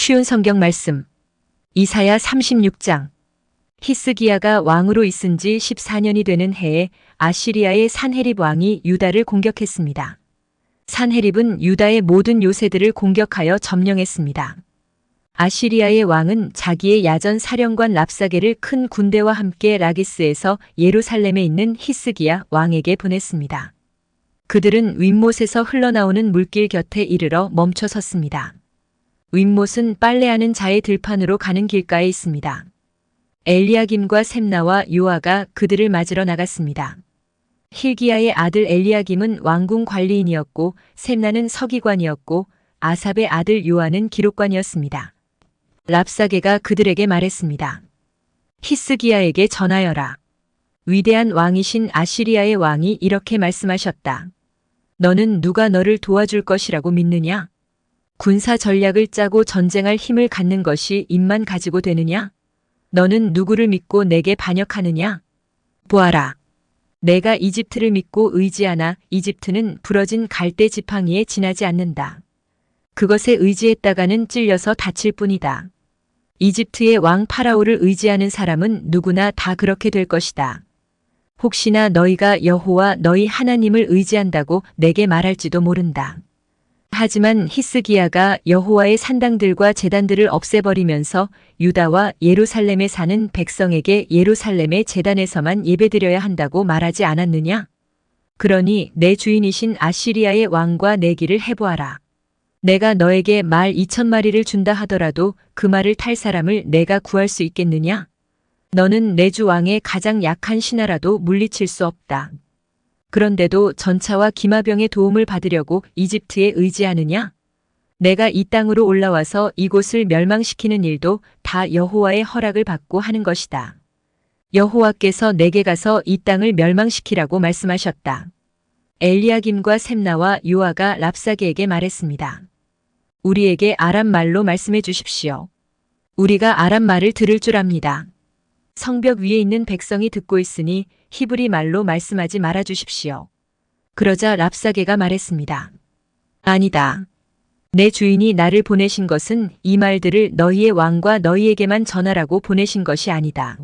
쉬운 성경 말씀. 이사야 36장. 히스기야가 왕으로 있은 지 14년이 되는 해에 아시리아의 산헤립 왕이 유다를 공격했습니다. 산헤립은 유다의 모든 요새들을 공격하여 점령했습니다. 아시리아의 왕은 자기의 야전 사령관 랍사게를 큰 군대와 함께 라기스에서 예루살렘에 있는 히스기야 왕에게 보냈습니다. 그들은 윗못에서 흘러나오는 물길 곁에 이르러 멈춰 섰습니다. 윗못은 빨래하는 자의 들판으로 가는 길가에 있습니다. 엘리야김과 셈나와 요아가 그들을 맞으러 나갔습니다. hil기야의 아들 엘리야김은 왕궁 관리인이었고 셈나는 서기관이었고 아삽의 아들 요아는 기록관이었습니다. 랍사게가 그들에게 말했습니다. 히스기야에게 전하여라. 위대한 왕이신 아시리아의 왕이 이렇게 말씀하셨다. 너는 누가 너를 도와줄 것이라고 믿느냐? 군사 전략을 짜고 전쟁할 힘을 갖는 것이 입만 가지고 되느냐? 너는 누구를 믿고 내게 반역하느냐? 보아라. 내가 이집트를 믿고 의지하나 이집트는 부러진 갈대 지팡이에 지나지 않는다. 그것에 의지했다가는 찔려서 다칠 뿐이다. 이집트의 왕 파라오를 의지하는 사람은 누구나 다 그렇게 될 것이다. 혹시나 너희가 여호와 너희 하나님을 의지한다고 내게 말할지도 모른다. 하지만 히스기야가 여호와의 산당들과 제단들을 없애버리면서 유다와 예루살렘에 사는 백성에게 예루살렘의 제단에서만 예배드려야 한다고 말하지 않았느냐? 그러니 내 주인이신 아시리아의 왕과 내기를 해보아라. 내가 너에게 말 2,000마리를 준다 하더라도 그 말을 탈 사람을 내가 구할 수 있겠느냐? 너는 내 주 왕의 가장 약한 신하라도 물리칠 수 없다. 그런데도 전차와 기마병의 도움을 받으려고 이집트에 의지하느냐? 내가 이 땅으로 올라와서 이곳을 멸망시키는 일도 다 여호와의 허락을 받고 하는 것이다. 여호와께서 내게 가서 이 땅을 멸망시키라고 말씀하셨다. 엘리야김과 셈나와 요아가 랍사게에게 말했습니다. 우리에게 아람 말로 말씀해 주십시오. 우리가 아람 말을 들을 줄 압니다. 성벽 위에 있는 백성이 듣고 있으니 히브리 말로 말씀하지 말아 주십시오. 그러자 랍사게가 말했습니다. 아니다. 내 주인이 나를 보내신 것은 이 말들을 너희의 왕과 너희에게만 전하라고 보내신 것이 아니다.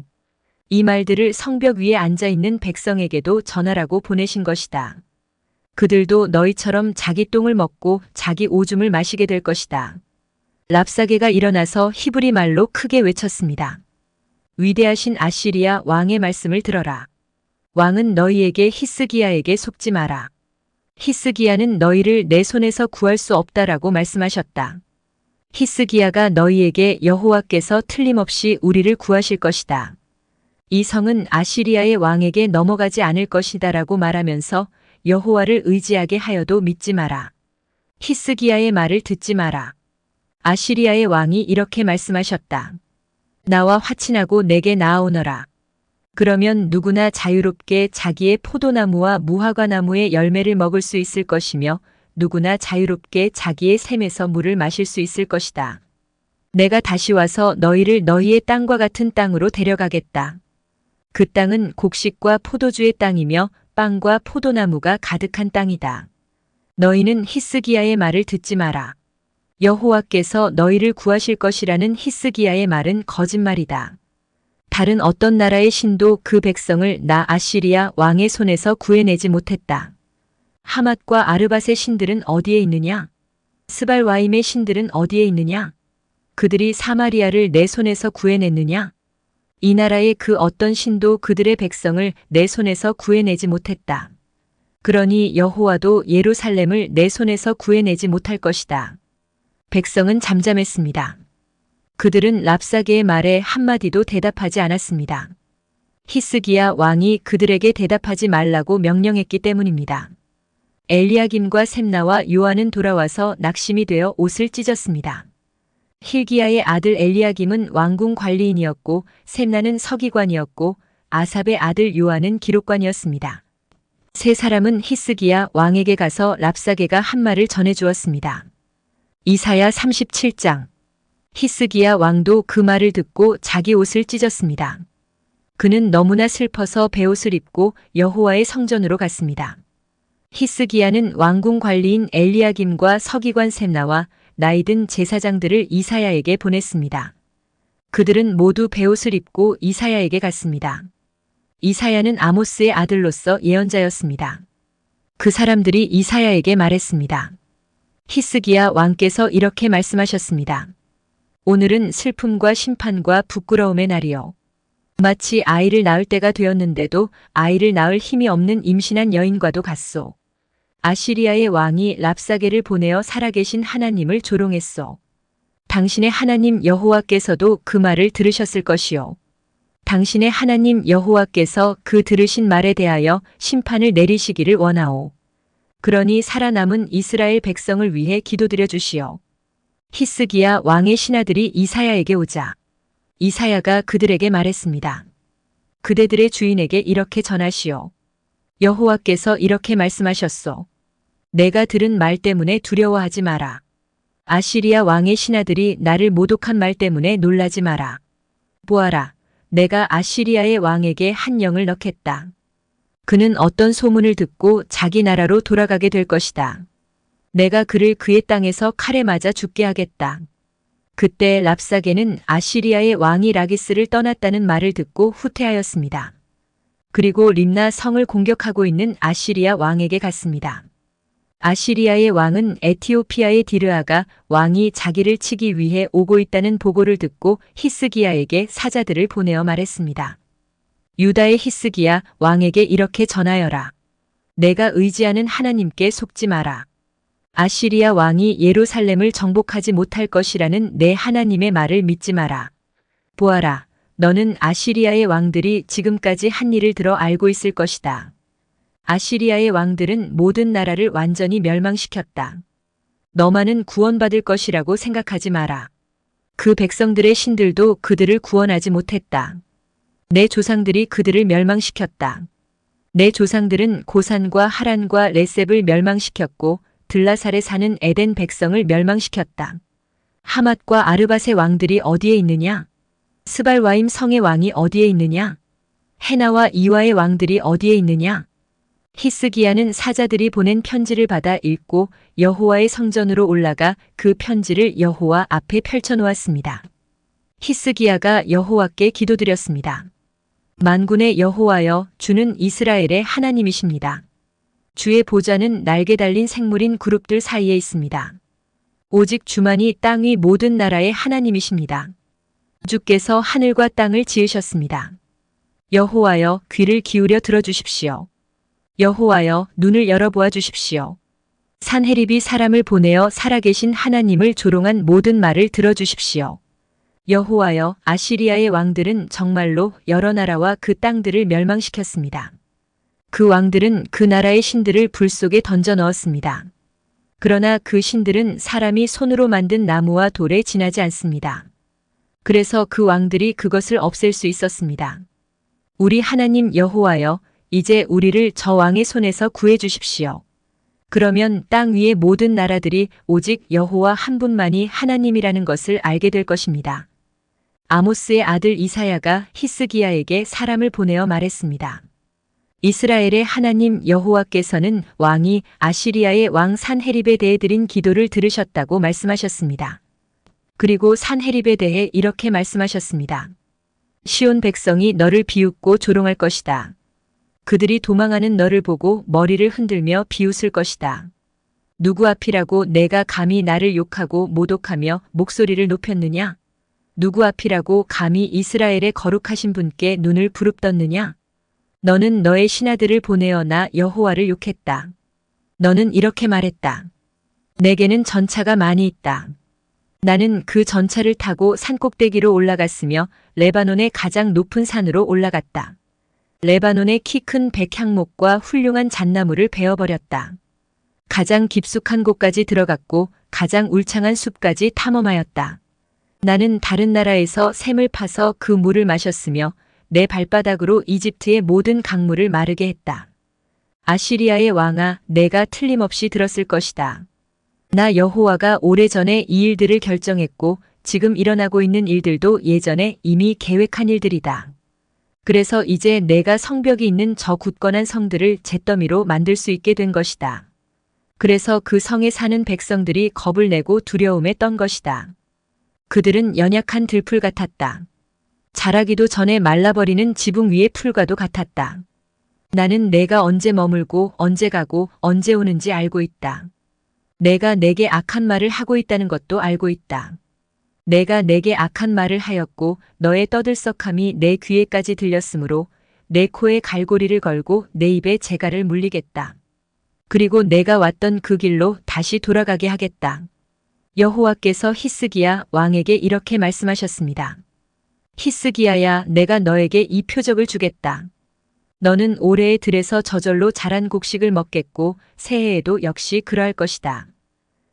이 말들을 성벽 위에 앉아 있는 백성에게도 전하라고 보내신 것이다. 그들도 너희처럼 자기 똥을 먹고 자기 오줌을 마시게 될 것이다. 랍사게가 일어나서 히브리 말로 크게 외쳤습니다. 위대하신 아시리아 왕의 말씀을 들어라. 왕은 너희에게 히스기야에게 속지 마라. 히스기야는 너희를 내 손에서 구할 수 없다라고 말씀하셨다. 히스기야가 너희에게 여호와께서 틀림없이 우리를 구하실 것이다. 이 성은 아시리아의 왕에게 넘어가지 않을 것이다라고 말하면서 여호와를 의지하게 하여도 믿지 마라. 히스기야의 말을 듣지 마라. 아시리아의 왕이 이렇게 말씀하셨다. 나와 화친하고 내게 나아오너라. 그러면 누구나 자유롭게 자기의 포도나무와 무화과나무의 열매를 먹을 수 있을 것이며 누구나 자유롭게 자기의 샘에서 물을 마실 수 있을 것이다. 내가 다시 와서 너희를 너희의 땅과 같은 땅으로 데려가겠다. 그 땅은 곡식과 포도주의 땅이며 빵과 포도나무가 가득한 땅이다. 너희는 히스기야의 말을 듣지 마라. 여호와께서 너희를 구하실 것이라는 히스기야의 말은 거짓말이다. 다른 어떤 나라의 신도 그 백성을 나 아시리아 왕의 손에서 구해내지 못했다. 하맛과 아르밧의 신들은 어디에 있느냐? 스발와임의 신들은 어디에 있느냐? 그들이 사마리아를 내 손에서 구해냈느냐? 이 나라의 그 어떤 신도 그들의 백성을 내 손에서 구해내지 못했다. 그러니 여호와도 예루살렘을 내 손에서 구해내지 못할 것이다. 백성은 잠잠했습니다. 그들은 랍사게의 말에 한마디도 대답하지 않았습니다. 히스기야 왕이 그들에게 대답하지 말라고 명령했기 때문입니다. 엘리야김과 셈나와 요아는 돌아와서 낙심이 되어 옷을 찢었습니다. hil기야의 아들 엘리야김은 왕궁 관리인이었고 셈나는 서기관이었고 아삽의 아들 요아는 기록관이었습니다. 세 사람은 히스기야 왕에게 가서 랍사게가 한 말을 전해주었습니다. 이사야 37장. 히스기야 왕도 그 말을 듣고 자기 옷을 찢었습니다. 그는 너무나 슬퍼서 베옷을 입고 여호와의 성전으로 갔습니다. 히스기야는 왕궁 관리인 엘리야김과 서기관 셈나와 나이든 제사장들을 이사야에게 보냈습니다. 그들은 모두 베옷을 입고 이사야에게 갔습니다. 이사야는 아모스의 아들로서 예언자였습니다. 그 사람들이 이사야에게 말했습니다. 히스기야 왕께서 이렇게 말씀하셨습니다. 오늘은 슬픔과 심판과 부끄러움의 날이요. 마치 아이를 낳을 때가 되었는데도 아이를 낳을 힘이 없는 임신한 여인과도 같소. 아시리아의 왕이 랍사게를 보내어 살아계신 하나님을 조롱했소. 당신의 하나님 여호와께서도 그 말을 들으셨을 것이요. 당신의 하나님 여호와께서 그 들으신 말에 대하여 심판을 내리시기를 원하오. 그러니 살아남은 이스라엘 백성을 위해 기도드려 주시오. 히스기야 왕의 신하들이 이사야에게 오자 이사야가 그들에게 말했습니다. 그대들의 주인에게 이렇게 전하시오. 여호와께서 이렇게 말씀하셨소. 내가 들은 말 때문에 두려워하지 마라. 아시리아 왕의 신하들이 나를 모독한 말 때문에 놀라지 마라. 보아라, 내가 아시리아의 왕에게 한 영을 넣겠다. 그는 어떤 소문을 듣고 자기 나라로 돌아가게 될 것이다. 내가 그를 그의 땅에서 칼에 맞아 죽게 하겠다. 그때 랍사게는 아시리아의 왕이 라기스를 떠났다는 말을 듣고 후퇴하였습니다. 그리고 림나 성을 공격하고 있는 아시리아 왕에게 갔습니다. 아시리아의 왕은 에티오피아의 디르아가 왕이 자기를 치기 위해 오고 있다는 보고를 듣고 히스기야에게 사자들을 보내어 말했습니다. 유다의 히스기야 왕에게 이렇게 전하여라. 내가 의지하는 하나님께 속지 마라. 아시리아 왕이 예루살렘을 정복하지 못할 것이라는 내 하나님의 말을 믿지 마라. 보아라, 너는 아시리아의 왕들이 지금까지 한 일을 들어 알고 있을 것이다. 아시리아의 왕들은 모든 나라를 완전히 멸망시켰다. 너만은 구원받을 것이라고 생각하지 마라. 그 백성들의 신들도 그들을 구원하지 못했다. 내 조상들이 그들을 멸망시켰다. 내 조상들은 고산과 하란과 레셉을 멸망시켰고 들라살에 사는 에덴 백성을 멸망시켰다. 하맛과 아르밧의 왕들이 어디에 있느냐? 스발와임 성의 왕이 어디에 있느냐? 헤나와 이와의 왕들이 어디에 있느냐? 히스기야는 사자들이 보낸 편지를 받아 읽고 여호와의 성전으로 올라가 그 편지를 여호와 앞에 펼쳐놓았습니다. 히스기야가 여호와께 기도드렸습니다. 만군의 여호와여, 주는 이스라엘의 하나님이십니다. 주의 보좌는 날개 달린 생물인 그룹들 사이에 있습니다. 오직 주만이 땅 위 모든 나라의 하나님이십니다. 주께서 하늘과 땅을 지으셨습니다. 여호와여, 귀를 기울여 들어주십시오. 여호와여, 눈을 열어보아 주십시오. 산헤립이 사람을 보내어 살아계신 하나님을 조롱한 모든 말을 들어주십시오. 여호와여, 아시리아의 왕들은 정말로 여러 나라와 그 땅들을 멸망시켰습니다. 그 왕들은 그 나라의 신들을 불 속에 던져 넣었습니다. 그러나 그 신들은 사람이 손으로 만든 나무와 돌에 지나지 않습니다. 그래서 그 왕들이 그것을 없앨 수 있었습니다. 우리 하나님 여호와여, 이제 우리를 저 왕의 손에서 구해 주십시오. 그러면 땅 위의 모든 나라들이 오직 여호와 한 분만이 하나님이라는 것을 알게 될 것입니다. 아모스의 아들 이사야가 히스기야에게 사람을 보내어 말했습니다. 이스라엘의 하나님 여호와께서는 왕이 아시리아의 왕 산헤립에 대해 드린 기도를 들으셨다고 말씀하셨습니다. 그리고 산헤립에 대해 이렇게 말씀하셨습니다. 시온 백성이 너를 비웃고 조롱할 것이다. 그들이 도망하는 너를 보고 머리를 흔들며 비웃을 것이다. 누구 앞이라고 내가 감히 나를 욕하고 모독하며 목소리를 높였느냐? 누구 앞이라고 감히 이스라엘의 거룩하신 분께 눈을 부릅떴느냐? 너는 너의 신하들을 보내어 나 여호와를 욕했다. 너는 이렇게 말했다. 내게는 전차가 많이 있다. 나는 그 전차를 타고 산꼭대기로 올라갔으며 레바논의 가장 높은 산으로 올라갔다. 레바논의 키 큰 백향목과 훌륭한 잣나무를 베어버렸다. 가장 깊숙한 곳까지 들어갔고 가장 울창한 숲까지 탐험하였다. 나는 다른 나라에서 샘을 파서 그 물을 마셨으며 내 발바닥으로 이집트의 모든 강물을 마르게 했다. 아시리아의 왕아, 내가 틀림없이 들었을 것이다. 나 여호와가 오래전에 이 일들을 결정했고 지금 일어나고 있는 일들도 예전에 이미 계획한 일들이다. 그래서 이제 내가 성벽이 있는 저 굳건한 성들을 잿더미로 만들 수 있게 된 것이다. 그래서 그 성에 사는 백성들이 겁을 내고 두려움에 떤 것이다. 그들은 연약한 들풀 같았다. 자라기도 전에 말라버리는 지붕 위의 풀과도 같았다. 나는 내가 언제 머물고 언제 가고 언제 오는지 알고 있다. 내가 내게 악한 말을 하고 있다는 것도 알고 있다. 내가 내게 악한 말을 하였고 너의 떠들썩함이 내 귀에까지 들렸으므로 내 코에 갈고리를 걸고 내 입에 재갈을 물리겠다. 그리고 내가 왔던 그 길로 다시 돌아가게 하겠다. 여호와께서 히스기야 왕에게 이렇게 말씀하셨습니다. 히스기야야, 내가 너에게 이 표적을 주겠다. 너는 올해의 들에서 저절로 자란 곡식을 먹겠고 새해에도 역시 그러할 것이다.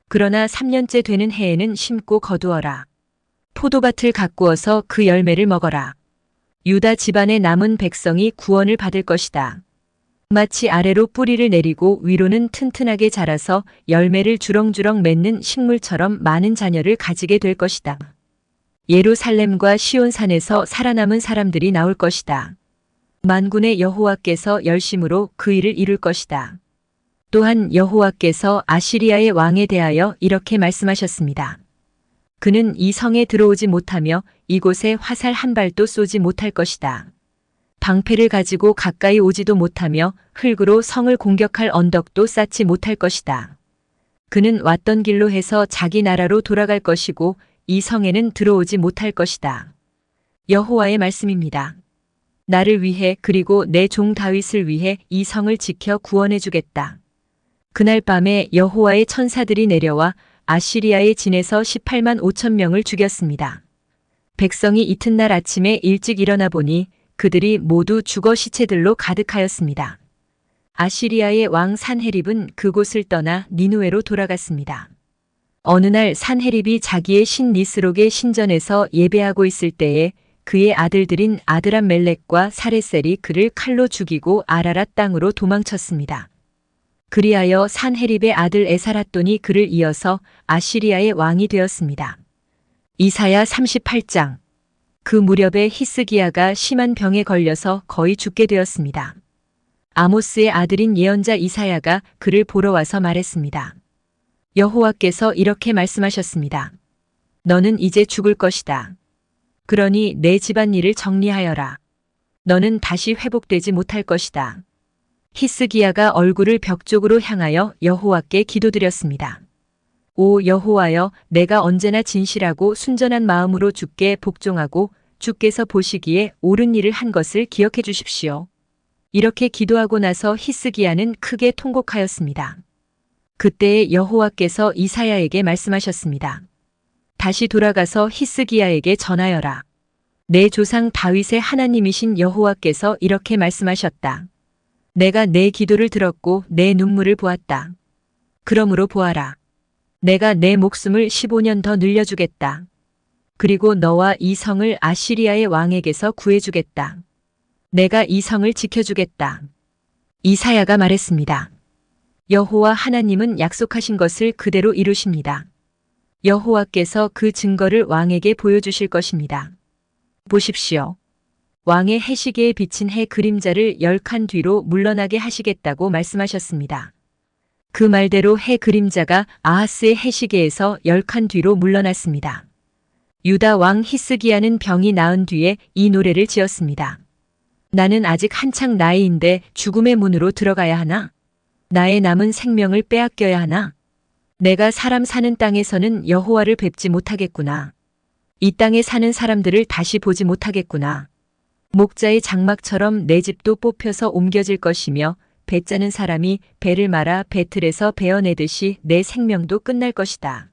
그러나 3년째 되는 해에는 심고 거두어라. 포도밭을 가꾸어서 그 열매를 먹어라. 유다 집안의 남은 백성이 구원을 받을 것이다. 마치 아래로 뿌리를 내리고 위로는 튼튼하게 자라서 열매를 주렁주렁 맺는 식물처럼 많은 자녀를 가지게 될 것이다. 예루살렘과 시온산에서 살아남은 사람들이 나올 것이다. 만군의 여호와께서 열심으로 그 일을 이룰 것이다. 또한 여호와께서 아시리아의 왕에 대하여 이렇게 말씀하셨습니다. 그는 이 성에 들어오지 못하며 이곳에 화살 한 발도 쏘지 못할 것이다. 방패를 가지고 가까이 오지도 못하며 흙으로 성을 공격할 언덕도 쌓지 못할 것이다. 그는 왔던 길로 해서 자기 나라로 돌아갈 것이고 이 성에는 들어오지 못할 것이다. 여호와의 말씀입니다. 나를 위해 그리고 내 종 다윗을 위해 이 성을 지켜 구원해 주겠다. 그날 밤에 여호와의 천사들이 내려와 아시리아의 진에서 18만 5천 명을 죽였습니다. 백성이 이튿날 아침에 일찍 일어나 보니 그들이 모두 죽어 시체들로 가득하였습니다. 아시리아의 왕 산헤립은 그곳을 떠나 니누에로 돌아갔습니다. 어느 날 산헤립이 자기의 신 니스록의 신전에서 예배하고 있을 때에 그의 아들들인 아드람멜렉과 사레셀이 그를 칼로 죽이고 아라랏 땅으로 도망쳤습니다. 그리하여 산헤립의 아들 에사랏돈이 그를 이어서 아시리아의 왕이 되었습니다. 이사야 38장. 그 무렵에 히스기야가 심한 병에 걸려서 거의 죽게 되었습니다. 아모스의 아들인 예언자 이사야가 그를 보러 와서 말했습니다. 여호와께서 이렇게 말씀하셨습니다. 너는 이제 죽을 것이다. 그러니 내 집안일을 정리하여라. 너는 다시 회복되지 못할 것이다. 히스기야가 얼굴을 벽 쪽으로 향하여 여호와께 기도드렸습니다. 오 여호와여, 내가 언제나 진실하고 순전한 마음으로 주께 복종하고 주께서 보시기에 옳은 일을 한 것을 기억해 주십시오. 이렇게 기도하고 나서 히스기야는 크게 통곡하였습니다. 그때에 여호와께서 이사야에게 말씀하셨습니다. 다시 돌아가서 히스기야에게 전하여라. 내 조상 다윗의 하나님이신 여호와께서 이렇게 말씀하셨다. 내가 내 기도를 들었고 내 눈물을 보았다. 그러므로 보아라. 내가 내 목숨을 15년 더 늘려주겠다. 그리고 너와 이 성을 아시리아의 왕에게서 구해주겠다. 내가 이 성을 지켜주겠다. 이사야가 말했습니다. 여호와 하나님은 약속하신 것을 그대로 이루십니다. 여호와께서 그 증거를 왕에게 보여주실 것입니다. 보십시오. 왕의 해시계에 비친 해 그림자를 10칸 뒤로 물러나게 하시겠다고 말씀하셨습니다. 그 말대로 해 그림자가 아하스의 해시계에서 10칸 뒤로 물러났습니다. 유다 왕 히스기야는 병이 나은 뒤에 이 노래를 지었습니다. 나는 아직 한창 나이인데 죽음의 문으로 들어가야 하나? 나의 남은 생명을 빼앗겨야 하나? 내가 사람 사는 땅에서는 여호와를 뵙지 못하겠구나. 이 땅에 사는 사람들을 다시 보지 못하겠구나. 목자의 장막처럼 내 집도 뽑혀서 옮겨질 것이며 배 짜는 사람이 배를 말아 배틀에서 베어내듯이 내 생명도 끝날 것이다.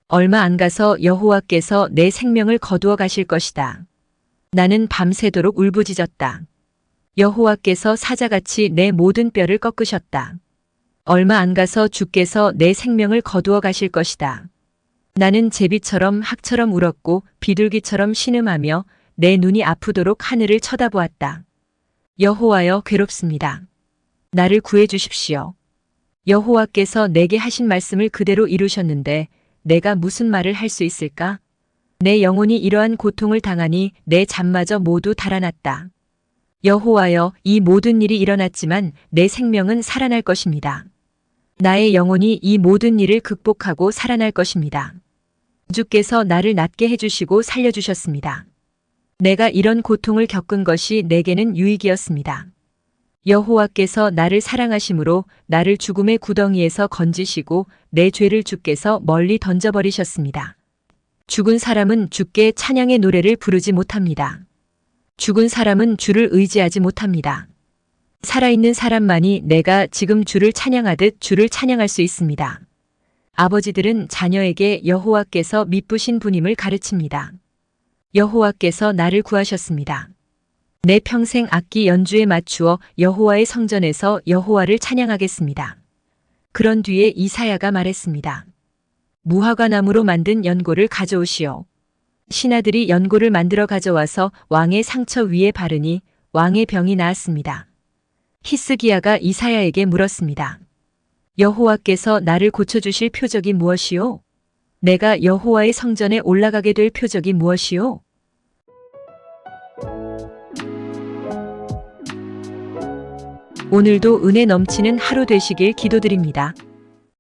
얼마 안 가서 여호와께서 내 생명을 거두어 가실 것이다. 나는 밤새도록 울부짖었다. 여호와께서 사자같이 내 모든 뼈를 꺾으셨다. 얼마 안 가서 주께서 내 생명을 거두어 가실 것이다. 나는 제비처럼 학처럼 울었고 비둘기처럼 신음하며 내 눈이 아프도록 하늘을 쳐다보았다. 여호와여, 괴롭습니다. 나를 구해 주십시오. 여호와께서 내게 하신 말씀을 그대로 이루셨는데 내가 무슨 말을 할 수 있을까? 내 영혼이 이러한 고통을 당하니 내 잠마저 모두 달아났다. 여호와여, 이 모든 일이 일어났지만 내 생명은 살아날 것입니다. 나의 영혼이 이 모든 일을 극복하고 살아날 것입니다. 주께서 나를 낫게 해주시고 살려주셨습니다. 내가 이런 고통을 겪은 것이 내게는 유익이었습니다. 여호와께서 나를 사랑하심으로 나를 죽음의 구덩이에서 건지시고 내 죄를 주께서 멀리 던져버리셨습니다. 죽은 사람은 주께 찬양의 노래를 부르지 못합니다. 죽은 사람은 주를 의지하지 못합니다. 살아있는 사람만이 내가 지금 주를 찬양하듯 주를 찬양할 수 있습니다. 아버지들은 자녀에게 여호와께서 미쁘신 분임을 가르칩니다. 여호와께서 나를 구하셨습니다. 내 평생 악기 연주에 맞추어 여호와의 성전에서 여호와를 찬양하겠습니다. 그런 뒤에 이사야가 말했습니다. 무화과 나무로 만든 연고를 가져오시오. 신하들이 연고를 만들어 가져와서 왕의 상처 위에 바르니 왕의 병이 나았습니다. 히스기야가 이사야에게 물었습니다. 여호와께서 나를 고쳐주실 표적이 무엇이요? 내가 여호와의 성전에 올라가게 될 표적이 무엇이요? 오늘도 은혜 넘치는 하루 되시길 기도드립니다.